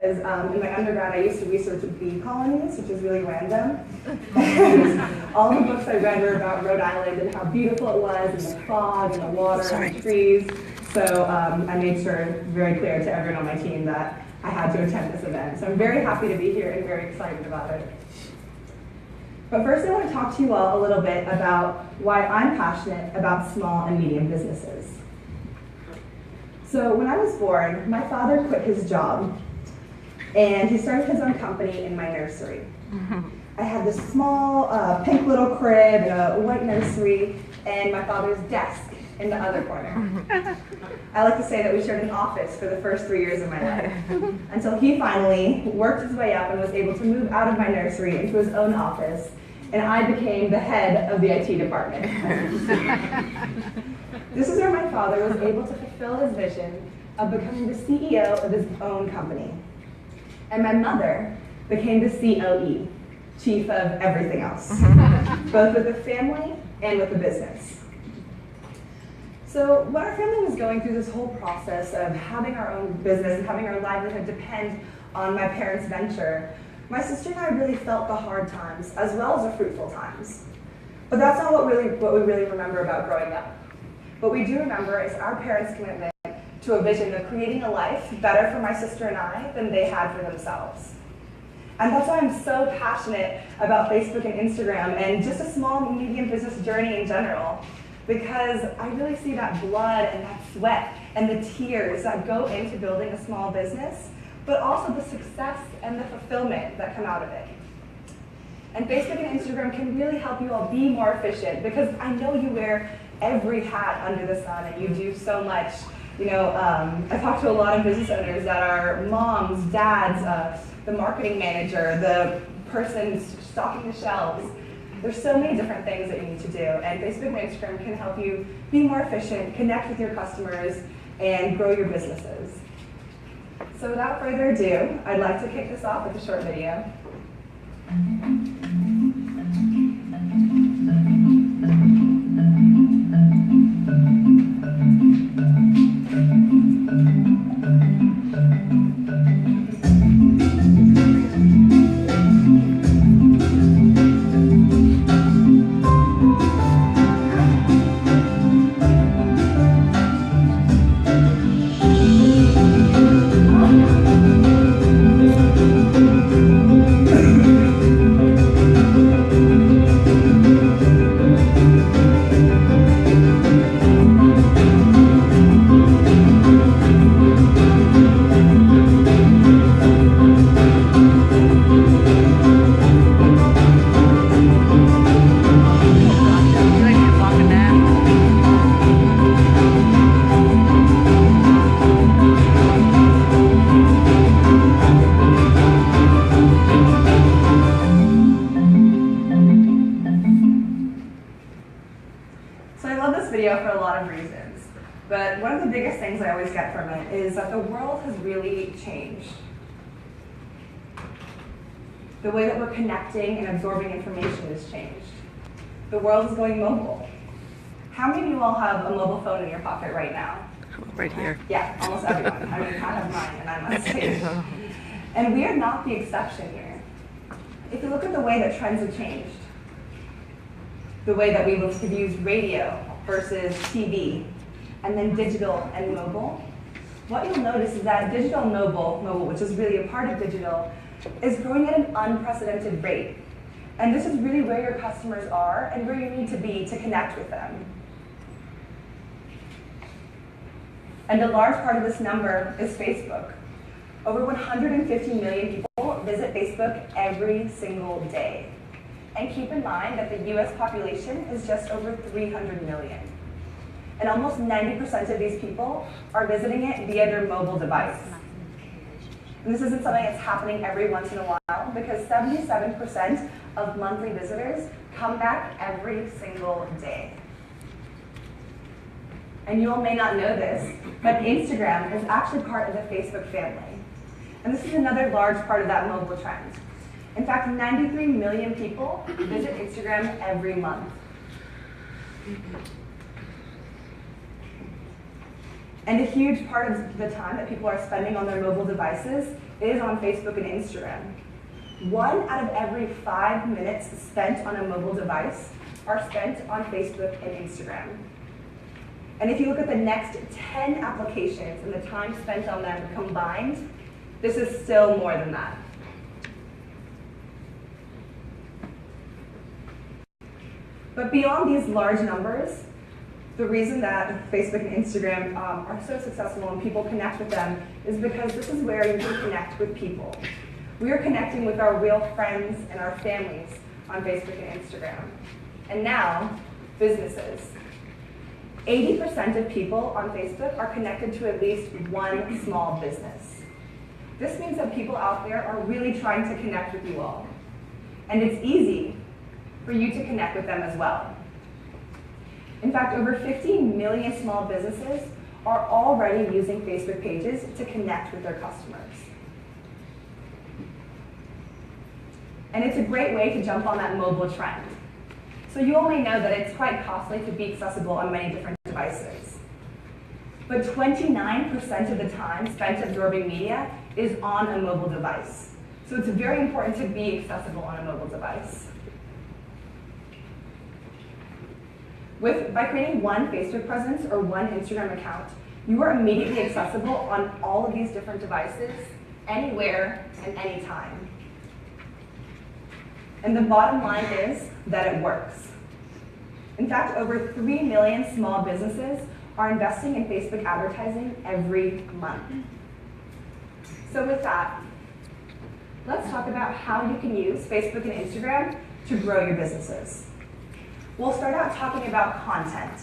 In my undergrad, I used to research bee colonies, which is really random. And all the books I read were about Rhode Island and how beautiful it was, and the fog, and the water, and the trees. So I made sure very clear to everyone on my team that I had to attend this event. So I'm very happy to be here and very excited about it. But first I want to talk to you all a little bit about why I'm passionate about small and medium businesses. So when I was born, my father quit his job and he started his own company in my nursery. I had this small pink little crib and a white nursery and my father's desk in the other corner. I like to say that we shared an office for the first 3 years of my life, until he finally worked his way up and was able to move out of my nursery into his own office, and I became the head of the IT department. This is where my father was able to fulfill his vision of becoming the CEO of his own company. And my mother became the COE, chief of everything else, both with the family and with the business. So when our family was going through this whole process of having our own business and having our livelihood depend on my parents' venture, my sister and I really felt the hard times as well as the fruitful times. But that's not what we really remember about growing up. What we do remember is our parents' commitment to a vision of creating a life better for my sister and I than they had for themselves. And that's why I'm so passionate about Facebook and Instagram and just a small and medium business journey in general, because I really see that blood and that sweat and the tears that go into building a small business, but also the success and the fulfillment that come out of it. And Facebook and Instagram can really help you all be more efficient, because I know you wear every hat under the sun and you do so much. You know, I talk to a lot of business owners that are moms, dads, the marketing manager, the person stocking the shelves. There's so many different things that you need to do, and Facebook and Instagram can help you be more efficient, connect with your customers, and grow your businesses. So without further ado, I'd like to kick this off with a short video. For a lot of reasons, but one of the biggest things I always get from it is that the world has really changed. The way that we're connecting and absorbing information has changed. The world is going mobile. How many of you all have a mobile phone in your pocket right now? Right here. Yeah, almost everyone. I mean, I have mine, and I must say. And we are not the exception here. If you look at the way that trends have changed, the way that we have used radio versus TV, and then digital and mobile, what you'll notice is that digital and mobile, which is really a part of digital, is growing at an unprecedented rate. And this is really where your customers are and where you need to be to connect with them. And a large part of this number is Facebook. Over 150 million people visit Facebook every single day. And keep in mind that the US population is just over 300 million. And almost 90% of these people are visiting it via their mobile device. And this isn't something that's happening every once in a while, because 77% of monthly visitors come back every single day. And you all may not know this, but Instagram is actually part of the Facebook family. And this is another large part of that mobile trend. In fact, 93 million people visit Instagram every month. And a huge part of the time that people are spending on their mobile devices is on Facebook and Instagram. 1 out of every 5 minutes spent on a mobile device are spent on Facebook and Instagram. And if you look at the next 10 applications and the time spent on them combined, this is still more than that. But beyond these large numbers, the reason that Facebook and Instagram are so successful and people connect with them is because this is where you can connect with people. We are connecting with our real friends and our families on Facebook and Instagram. And now, businesses. 80% of people on Facebook are connected to at least one small business. This means that people out there are really trying to connect with you all. And it's easy for you to connect with them as well. In fact, over 50 million small businesses are already using Facebook pages to connect with their customers. And it's a great way to jump on that mobile trend. So you all may know that it's quite costly to be accessible on many different devices. But 29% of the time spent absorbing media is on a mobile device. So it's very important to be accessible on a mobile device. By creating one Facebook presence or one Instagram account, you are immediately accessible on all of these different devices, anywhere and anytime. And the bottom line is that it works. In fact, over 3 million small businesses are investing in Facebook advertising every month. So with that, let's talk about how you can use Facebook and Instagram to grow your businesses. We'll start out talking about content.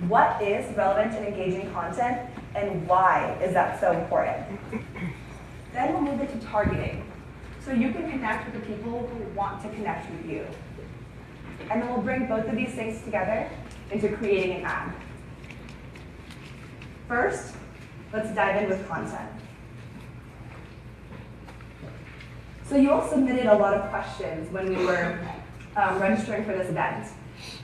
What is relevant and engaging content, and why is that so important? Then we'll move into targeting, so you can connect with the people who want to connect with you. And then we'll bring both of these things together into creating an ad. First, let's dive in with content. So you all submitted a lot of questions when we were registering for this event.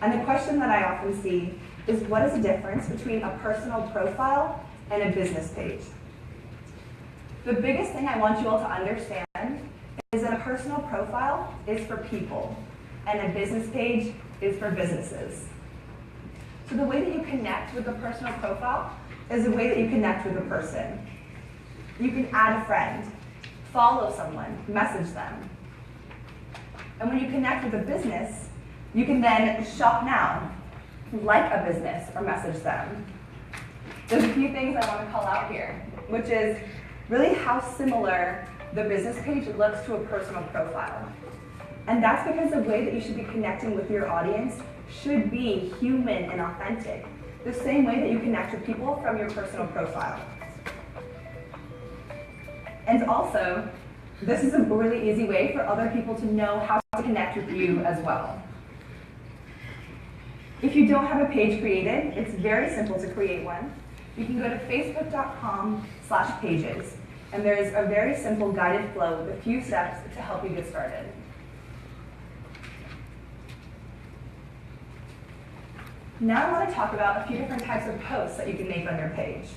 And the question that I often see is, what is the difference between a personal profile and a business page? The biggest thing I want you all to understand is that a personal profile is for people, and a business page is for businesses. So the way that you connect with a personal profile is the way that you connect with a person. You can add a friend, follow someone, message them. And when you connect with a business, you can then shop now, like a business, or message them. There's a few things I want to call out here, which is really how similar the business page looks to a personal profile. And that's because the way that you should be connecting with your audience should be human and authentic, the same way that you connect with people from your personal profile. And also, this is a really easy way for other people to know how to connect with you as well. If you don't have a page created, it's very simple to create one. You can go to facebook.com/pages, and there's a very simple guided flow with a few steps to help you get started. Now I want to talk about a few different types of posts that you can make on your page.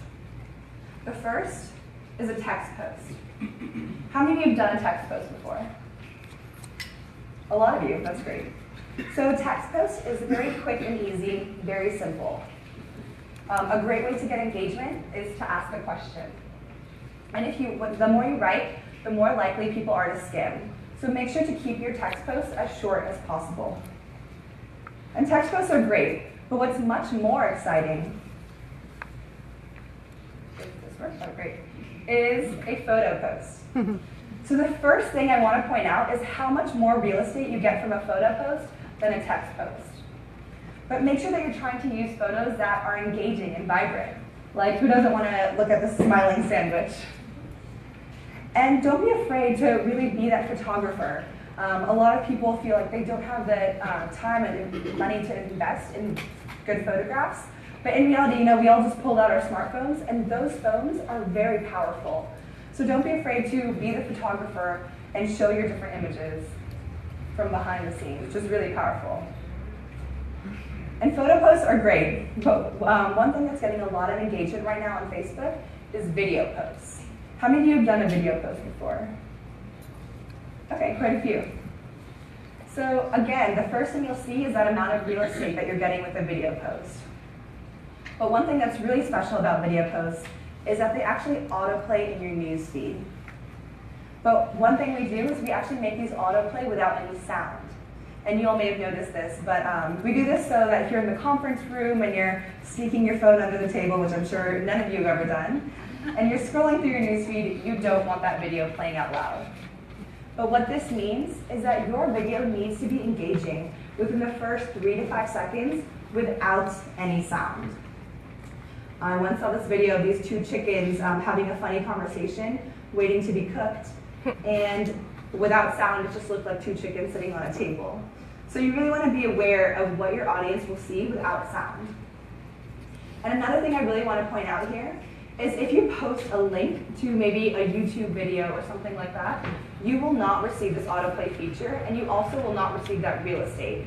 The first is a text post. How many of you have done a text post before? A lot of you, that's great. So a text post is very quick and easy, very simple. A great way to get engagement is to ask a question. And the more you write, the more likely people are to skim. So make sure to keep your text posts as short as possible. And text posts are great, but what's much more exciting is a photo post. So the first thing I want to point out is how much more real estate you get from a photo post than a text post. But make sure that you're trying to use photos that are engaging and vibrant. Like, who doesn't want to look at the smiling sandwich? And don't be afraid to really be that photographer. A lot of people feel like they don't have the time and money to invest in good photographs. But in reality, we all just pulled out our smartphones, and those phones are very powerful. So don't be afraid to be the photographer and show your different images from behind the scenes, which is really powerful. And photo posts are great, but one thing that's getting a lot of engagement right now on Facebook is video posts. How many of you have done a video post before? Okay, quite a few. So again, the first thing you'll see is that amount of real estate that you're getting with a video post. But one thing that's really special about video posts is that they actually autoplay in your news feed. But one thing we do is we actually make these autoplay without any sound. And you all may have noticed this, but we do this so that if you're in the conference room and you're sneaking your phone under the table, which I'm sure none of you have ever done, and you're scrolling through your newsfeed, you don't want that video playing out loud. But what this means is that your video needs to be engaging within the first 3 to 5 seconds without any sound. I once saw this video of these two chickens having a funny conversation, waiting to be cooked, and without sound, it just looked like two chickens sitting on a table. So you really want to be aware of what your audience will see without sound. And another thing I really want to point out here is if you post a link to maybe a YouTube video or something like that, you will not receive this autoplay feature, and you also will not receive that real estate.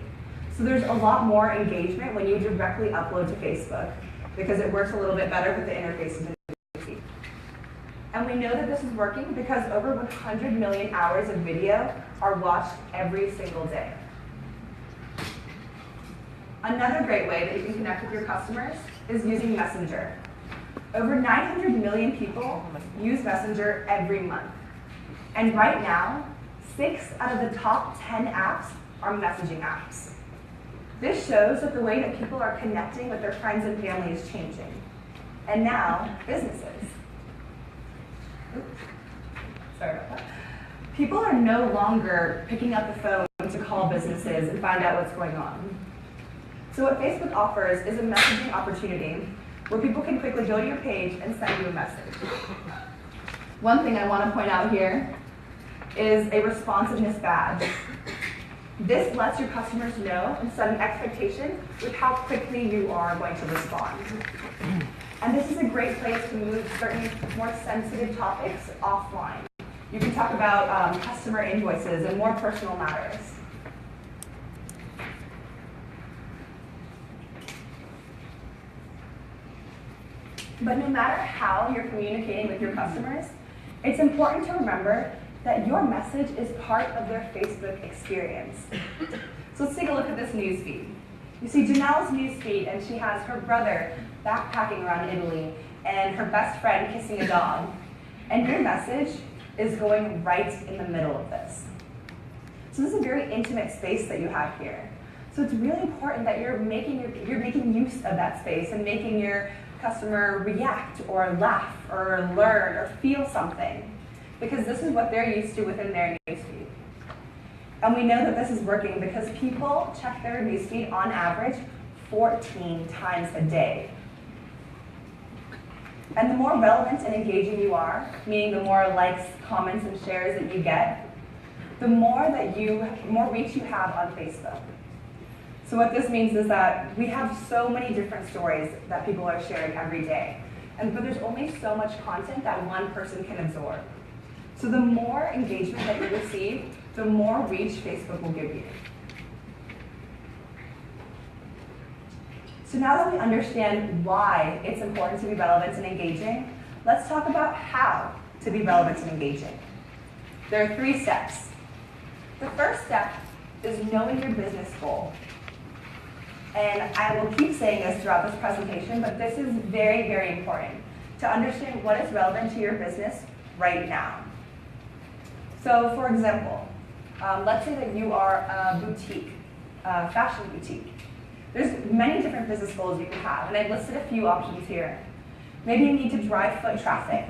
So there's a lot more engagement when you directly upload to Facebook, because it works a little bit better with the interface of the newsfeed. And we know that this is working because over 100 million hours of video are watched every single day. Another great way that you can connect with your customers is using Messenger. Over 900 million people use Messenger every month. And right now, 6 out of the top 10 apps are messaging apps. This shows that the way that people are connecting with their friends and family is changing. And now, businesses. Oops. Sorry about that. People are no longer picking up the phone to call businesses and find out what's going on. So what Facebook offers is a messaging opportunity where people can quickly go to your page and send you a message. One thing I want to point out here is a responsiveness badge. This lets your customers know and set an expectation with how quickly you are going to respond. And this is a great place to move certain more sensitive topics offline. You can talk about customer invoices and more personal matters. But no matter how you're communicating with your customers, it's important to remember that your message is part of their Facebook experience. So let's take a look at this news feed. You see Janelle's news feed, and she has her brother backpacking around Italy and her best friend kissing a dog. And your message is going right in the middle of this. So this is a very intimate space that you have here. So it's really important that you're making use of that space and making your customer react or laugh or learn or feel something, because this is what they're used to within their newsfeed. And we know that this is working because people check their newsfeed on average 14 times a day. And the more relevant and engaging you are, meaning the more likes, comments, and shares that you get, the more reach you have on Facebook. So what this means is that we have so many different stories that people are sharing every day. But there's only so much content that one person can absorb. So the more engagement that you receive, the more reach Facebook will give you. So now that we understand why it's important to be relevant and engaging, let's talk about how to be relevant and engaging. There are 3 steps. The first step is knowing your business goal. And I will keep saying this throughout this presentation, but this is very, very important to understand what is relevant to your business right now. So for example, let's say that you are a boutique, a fashion boutique. There's many different business goals you can have, and I've listed a few options here. Maybe you need to drive foot traffic,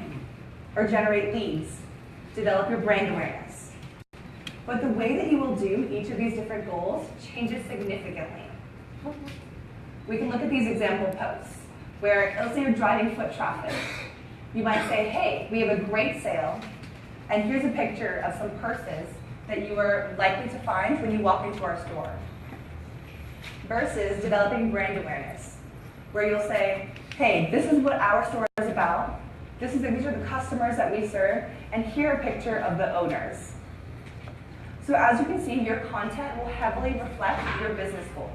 or generate leads, develop your brand awareness. But the way that you will do each of these different goals changes significantly. We can look at these example posts, where let's say you're driving foot traffic. You might say, hey, we have a great sale, and here's a picture of some purses that you are likely to find when you walk into our store. Versus developing brand awareness, where you'll say, hey, this is what our store is about. These are the customers that we serve, and here a picture of the owners. So as you can see, your content will heavily reflect your business goal.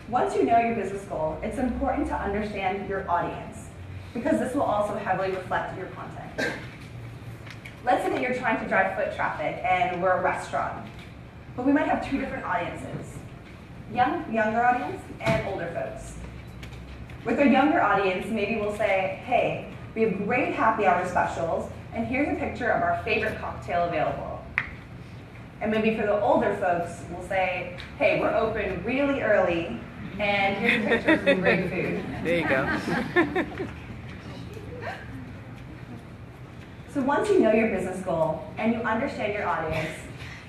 Once you know your business goal, it's important to understand your audience. because this will also heavily reflect your content. Let's say that you're trying to drive foot traffic and we're a restaurant, but we might have two different audiences, younger audience and older folks. With our younger audience, maybe we'll say, hey, we have great happy hour specials, and here's a picture of our favorite cocktail available. And maybe for the older folks, we'll say, hey, we're open really early, and here's a picture of some great food. There you go. So once you know your business goal and you understand your audience,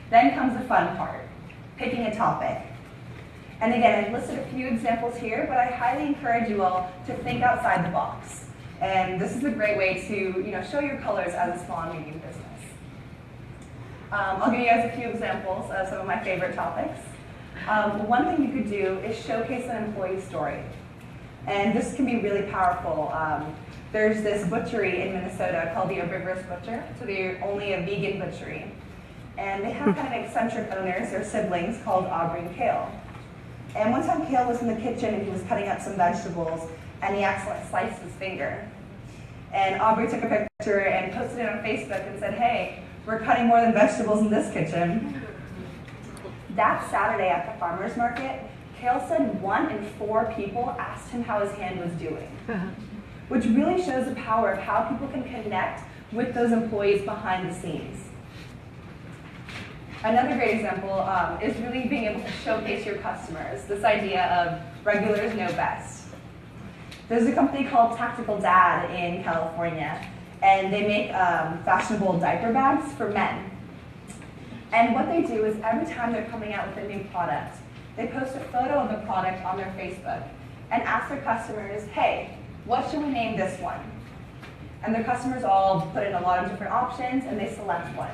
then comes the fun part, picking a topic. And again, I've listed a few examples here, but I highly encourage you all to think outside the box. And this is a great way to show your colors as a small and medium business. I'll give you guys a few examples of some of my favorite topics. One thing you could do is showcase an employee story. And this can be really powerful. There's this butchery in Minnesota called the Herbivorous Butcher, so they're only a vegan butchery. And they have kind of eccentric owners, their siblings, called Aubrey and Kale. And one time Kale was in the kitchen and he was cutting up some vegetables and he accidentally sliced his finger. And Aubrey took a picture and posted it on Facebook and said, hey, we're cutting more than vegetables in this kitchen. That Saturday at the farmer's market, Kale said 1 in 4 people asked him how his hand was doing, which really shows the power of how people can connect with those employees behind the scenes. Another great example is really being able to showcase your customers, this idea of regulars know best. There's a company called Tactical Dad in California, and they make fashionable diaper bags for men. And what they do is every time they're coming out with a new product, they post a photo of the product on their Facebook and ask their customers, hey, what should we name this one? And their customers all put in a lot of different options and they select one.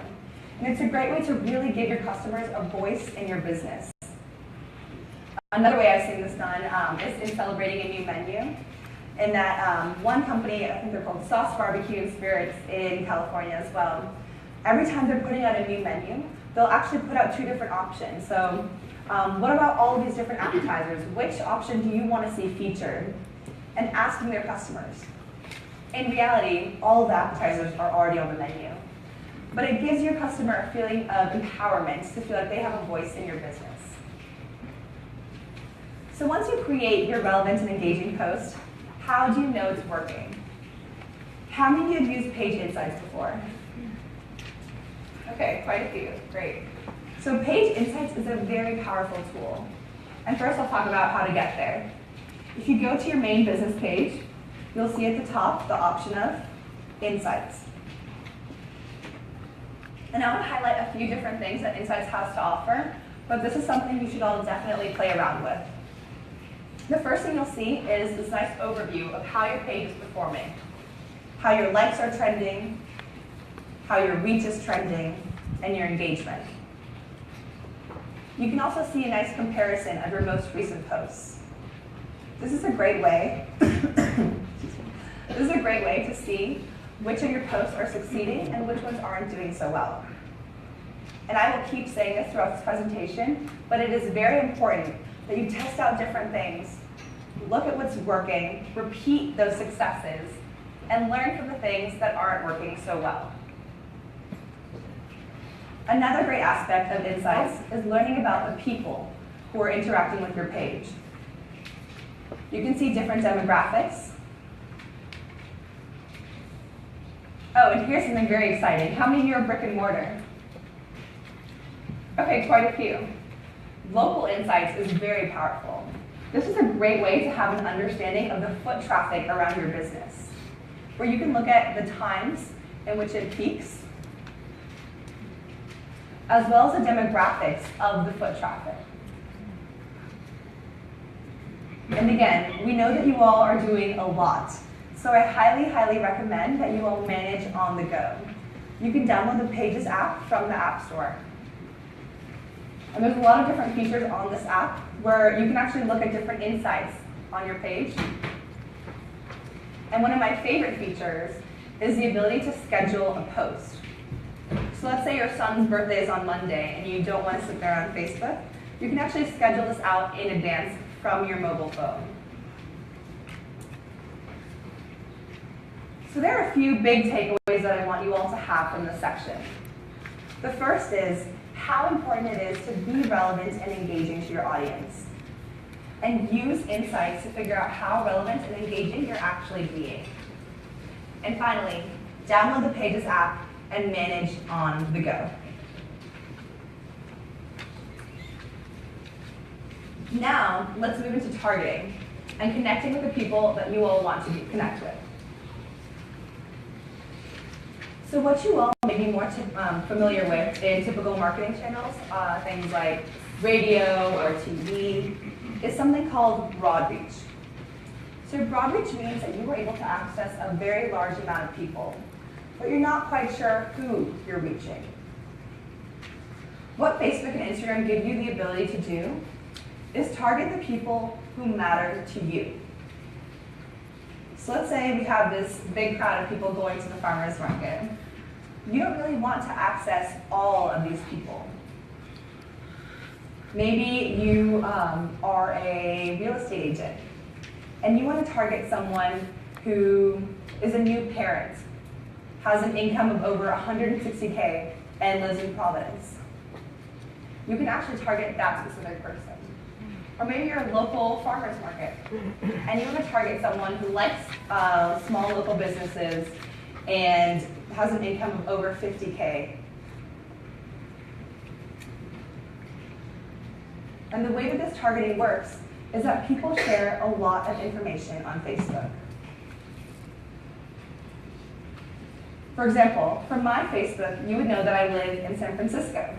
And it's a great way to really give your customers a voice in your business. Another way I've seen this done is in celebrating a new menu. In that one company, I think they're called Sauce Barbecue and Spirits in California as well, every time they're putting out a new menu, they'll actually put out 2 different options. So what about all of these different appetizers? Which option do you want to see featured? And asking their customers. In reality, all of the appetizers are already on the menu. But it gives your customer a feeling of empowerment to feel like they have a voice in your business. So once you create your relevant and engaging post, how do you know it's working? How many of you have used Page Insights before? Okay, quite a few, great. So Page Insights is a very powerful tool. And first I'll talk about how to get there. If you go to your main business page, you'll see at the top the option of Insights. And I want to highlight a few different things that Insights has to offer, but this is something you should all definitely play around with. The first thing you'll see is this nice overview of how your page is performing, how your likes are trending, how your reach is trending, and your engagement. You can also see a nice comparison of your most recent posts. This is a great way to see which of your posts are succeeding and which ones aren't doing so well. And I will keep saying this throughout this presentation, but it is very important that you test out different things, look at what's working, repeat those successes, and learn from the things that aren't working so well. Another great aspect of Insights is learning about the people who are interacting with your page. You can see different demographics. Oh, and here's something very exciting. How many of you are brick and mortar? Okay, quite a few. Local Insights is very powerful. This is a great way to have an understanding of the foot traffic around your business, where you can look at the times in which it peaks, as well as the demographics of the foot traffic. And again, we know that you all are doing a lot, so I highly, highly recommend that you all manage on the go. You can download the Pages app from the App Store. And there's a lot of different features on this app where you can actually look at different insights on your page. And one of my favorite features is the ability to schedule a post. So let's say your son's birthday is on Monday and you don't want to sit there on Facebook. You can actually schedule this out in advance from your mobile phone. So there are a few big takeaways that I want you all to have from this section. The first is how important it is to be relevant and engaging to your audience. And use insights to figure out how relevant and engaging you're actually being. And finally, download the Pages app and manage on the go. Now, let's move into targeting and connecting with the people that you all want to connect with. So what you all may be more familiar with in typical marketing channels, things like radio or TV, is something called broad reach. So broad reach means that you were able to access a very large amount of people, but you're not quite sure who you're reaching. What Facebook and Instagram give you the ability to do is target the people who matter to you. So let's say we have this big crowd of people going to the farmer's market. You don't really want to access all of these people. Maybe you are a real estate agent and you want to target someone who is a new parent, has an income of over $160K, and lives in Providence. You can actually target that specific person. Or maybe you're a local farmer's market and you want to target someone who likes small local businesses and has an income of over $50K. And the way that this targeting works is that people share a lot of information on Facebook. For example, from my Facebook, you would know that I live in San Francisco.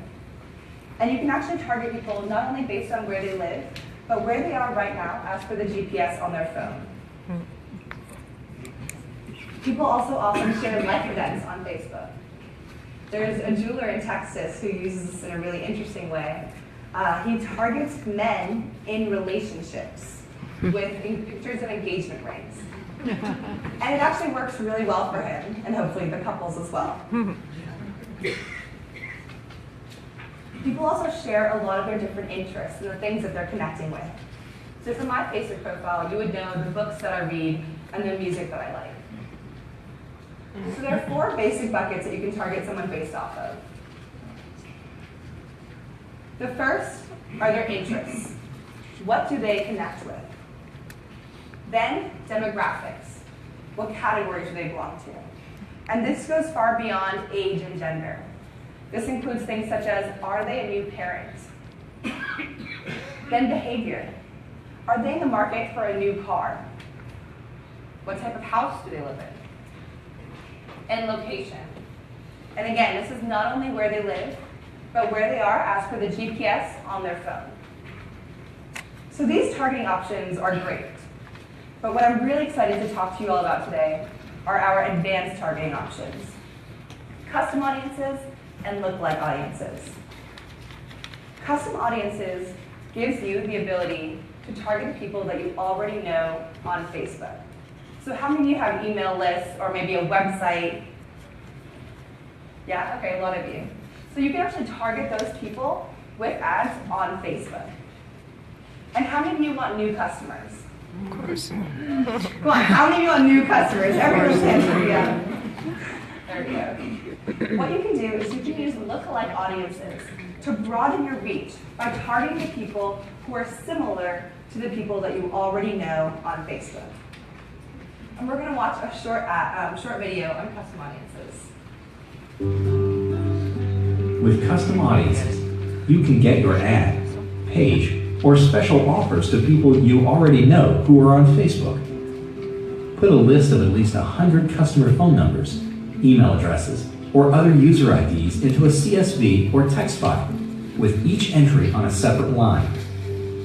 And you can actually target people not only based on where they live, but where they are right now as per the GPS on their phone. People also often share life events on Facebook. There's a jeweler in Texas who uses this in a really interesting way. He targets men in relationships with pictures of engagement rings. And it actually works really well for him, and hopefully the couples as well. People also share a lot of their different interests and the things that they're connecting with. So for my Facebook profile, you would know the books that I read and the music that I like. So there are 4 basic buckets that you can target someone based off of. The first are their interests. What do they connect with? Then demographics. What categories do they belong to? And this goes far beyond age and gender. This includes things such as, are they a new parent? Then behavior. Are they in the market for a new car? What type of house do they live in? And location. And again, this is not only where they live, but where they are as per the GPS on their phone. So these targeting options are great. But what I'm really excited to talk to you all about today are our advanced targeting options. Custom audiences and lookalike audiences. Custom audiences gives you the ability to target people that you already know on Facebook. So how many of you have email lists or maybe a website? Yeah, okay, a lot of you. So you can actually target those people with ads on Facebook. And how many of you want new customers? Of course. Come on, how many of you want new customers? Everyone's hands are up. There we go. What you can do is you can use lookalike audiences to broaden your reach by targeting the people who are similar to the people that you already know on Facebook. And we're going to watch a short video on custom audiences. With custom audiences, you can get your ad, page, or special offers to people you already know who are on Facebook. Put a list of at least 100 customer phone numbers, email addresses, or other user IDs into a CSV or text file, with each entry on a separate line.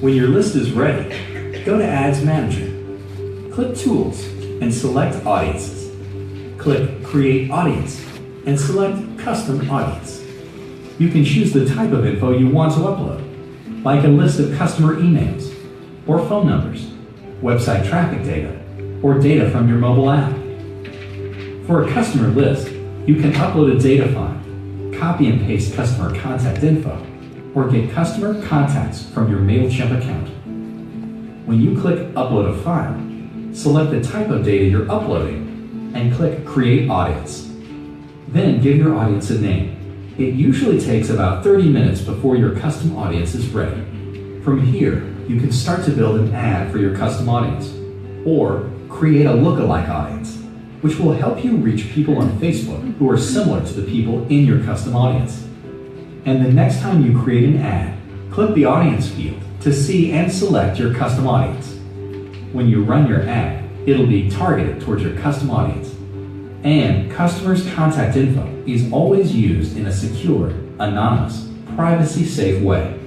When your list is ready, go to Ads Manager. Click Tools and select Audiences. Click Create Audience and select Custom Audience. You can choose the type of info you want to upload, like a list of customer emails, or phone numbers, website traffic data, or data from your mobile app. For a customer list, you can upload a data file, copy and paste customer contact info, or get customer contacts from your MailChimp account. When you click Upload a File, select the type of data you're uploading, and click Create Audience. Then give your audience a name. It usually takes about 30 minutes before your custom audience is ready. From here, you can start to build an ad for your custom audience, or create a lookalike audience, which will help you reach people on Facebook who are similar to the people in your custom audience. And the next time you create an ad, click the audience field to see and select your custom audience. When you run your ad, it'll be targeted towards your custom audience. And customers' contact info is always used in a secure, anonymous, privacy-safe way.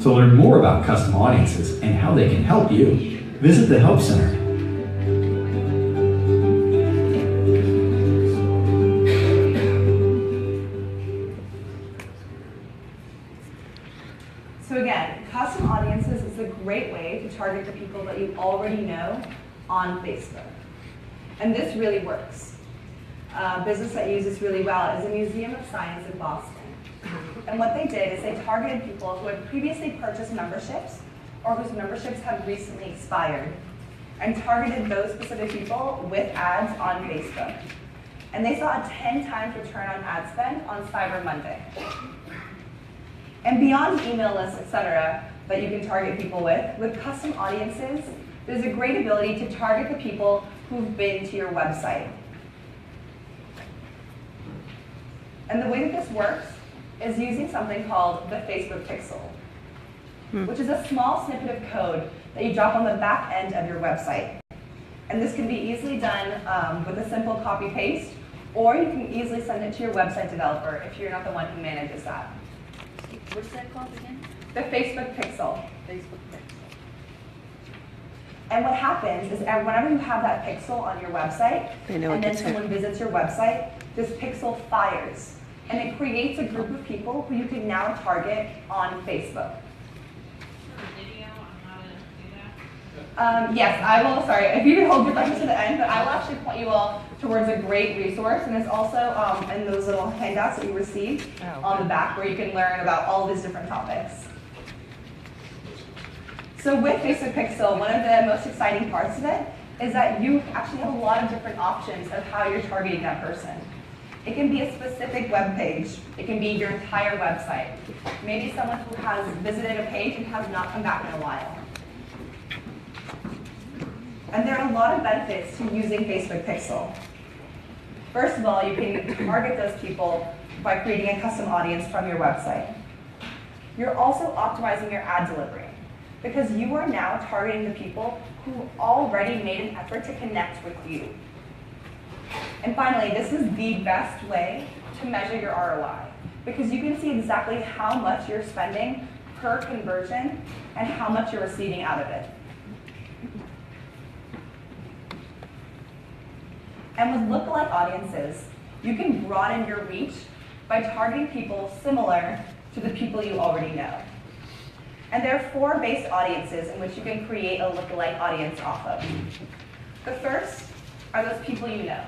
To learn more about custom audiences and how they can help you, visit the Help Center. So again, custom audiences is a great way to target the people that you already know on Facebook. And this really works. A business that uses this really well is the Museum of Science in Boston. And what they did is they targeted people who had previously purchased memberships or whose memberships had recently expired, and targeted those specific people with ads on Facebook. And they saw a 10 times return on ad spend on Cyber Monday. And beyond email lists, etc., that you can target people with custom audiences, there's a great ability to target the people who've been to your website. And the way that this works is using something called the Facebook Pixel, which is a small snippet of code that you drop on the back end of your website. And this can be easily done with a simple copy-paste, or you can easily send it to your website developer if you're not the one who manages that. What's that called again? The Facebook Pixel. Facebook Pixel. And what happens is whenever you have that pixel on your website, and then someone visits your website, this pixel fires. And it creates a group of people who you can now target on Facebook. Video on how to do that? Yes, I will, sorry, if you can hold your questions to the end, but I will actually point you all towards a great resource, and it's also in those little handouts that you received on the back where you can learn about all these different topics. So with Facebook Pixel, one of the most exciting parts of it is that you actually have a lot of different options of how you're targeting that person. It can be a specific web page. It can be your entire website. Maybe someone who has visited a page and has not come back in a while. And there are a lot of benefits to using Facebook Pixel. First of all, you can target those people by creating a custom audience from your website. You're also optimizing your ad delivery, because you are now targeting the people who already made an effort to connect with you. And finally, this is the best way to measure your ROI, because you can see exactly how much you're spending per conversion and how much you're receiving out of it. And with lookalike audiences, you can broaden your reach by targeting people similar to the people you already know. And there are 4 base audiences in which you can create a lookalike audience off of. The first are those people you know,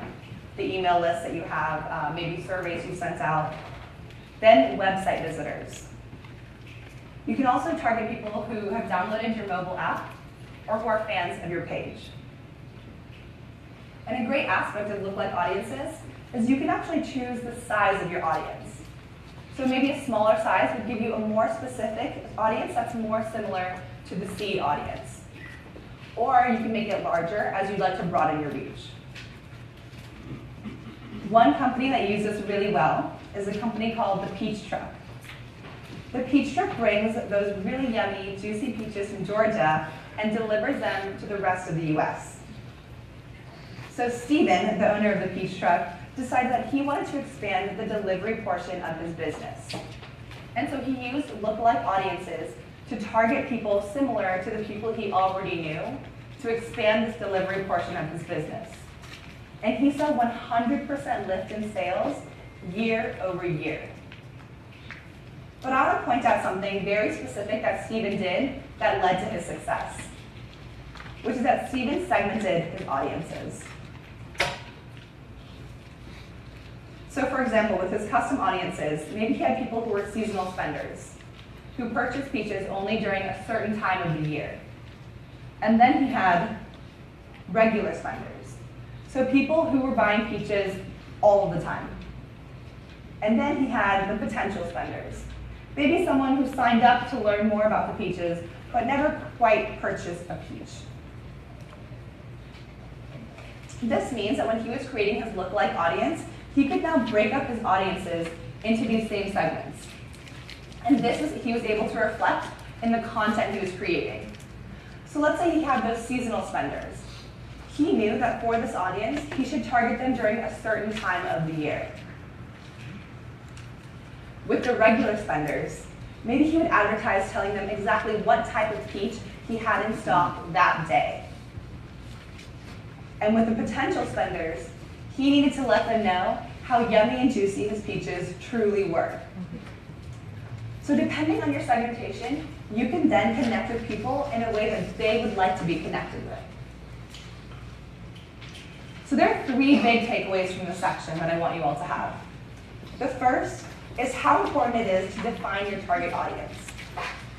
the email lists that you have, maybe surveys you sent out, then website visitors. You can also target people who have downloaded your mobile app or who are fans of your page. And a great aspect of lookalike audiences is you can actually choose the size of your audience. So maybe a smaller size would give you a more specific audience that's more similar to the seed audience. Or you can make it larger as you'd like to broaden your reach. One company that uses this really well is a company called the Peach Truck. The Peach Truck brings those really yummy, juicy peaches from Georgia and delivers them to the rest of the US. So Steven, the owner of the Peach Truck, decided that he wanted to expand the delivery portion of his business. And so he used lookalike audiences to target people similar to the people he already knew to expand this delivery portion of his business. And he saw 100% lift in sales year over year. But I want to point out something very specific that Steven did that led to his success, which is that Steven segmented his audiences. So for example, with his custom audiences, maybe he had people who were seasonal spenders, who purchased peaches only during a certain time of the year. And then he had regular spenders. So people who were buying peaches all of the time. And then he had the potential spenders. Maybe someone who signed up to learn more about the peaches, but never quite purchased a peach. This means that when he was creating his lookalike audience, he could now break up his audiences into these same segments. And he was able to reflect in the content he was creating. So let's say he had those seasonal spenders. He knew that for this audience, he should target them during a certain time of the year. With the regular spenders, maybe he would advertise telling them exactly what type of peach he had in stock that day. And with the potential spenders, he needed to let them know how yummy and juicy his peaches truly were. So depending on your segmentation, you can then connect with people in a way that they would like to be connected with. So there are 3 big takeaways from this section that I want you all to have. The first is how important it is to define your target audience,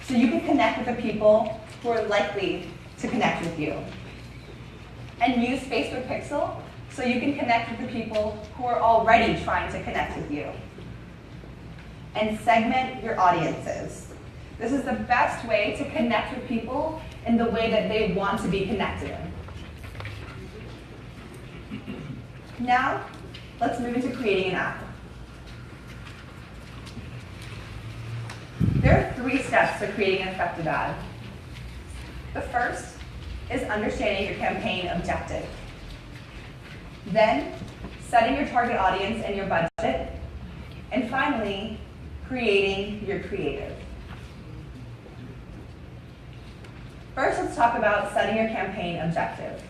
so you can connect with the people who are likely to connect with you. And use Facebook Pixel so you can connect with the people who are already trying to connect with you. And segment your audiences. This is the best way to connect with people in the way that they want to be connected in. Now, let's move into creating an app. There are 3 steps to creating an effective ad. The first is understanding your campaign objective. Then, setting your target audience and your budget. And finally, creating your creative. First, let's talk about setting your campaign objective.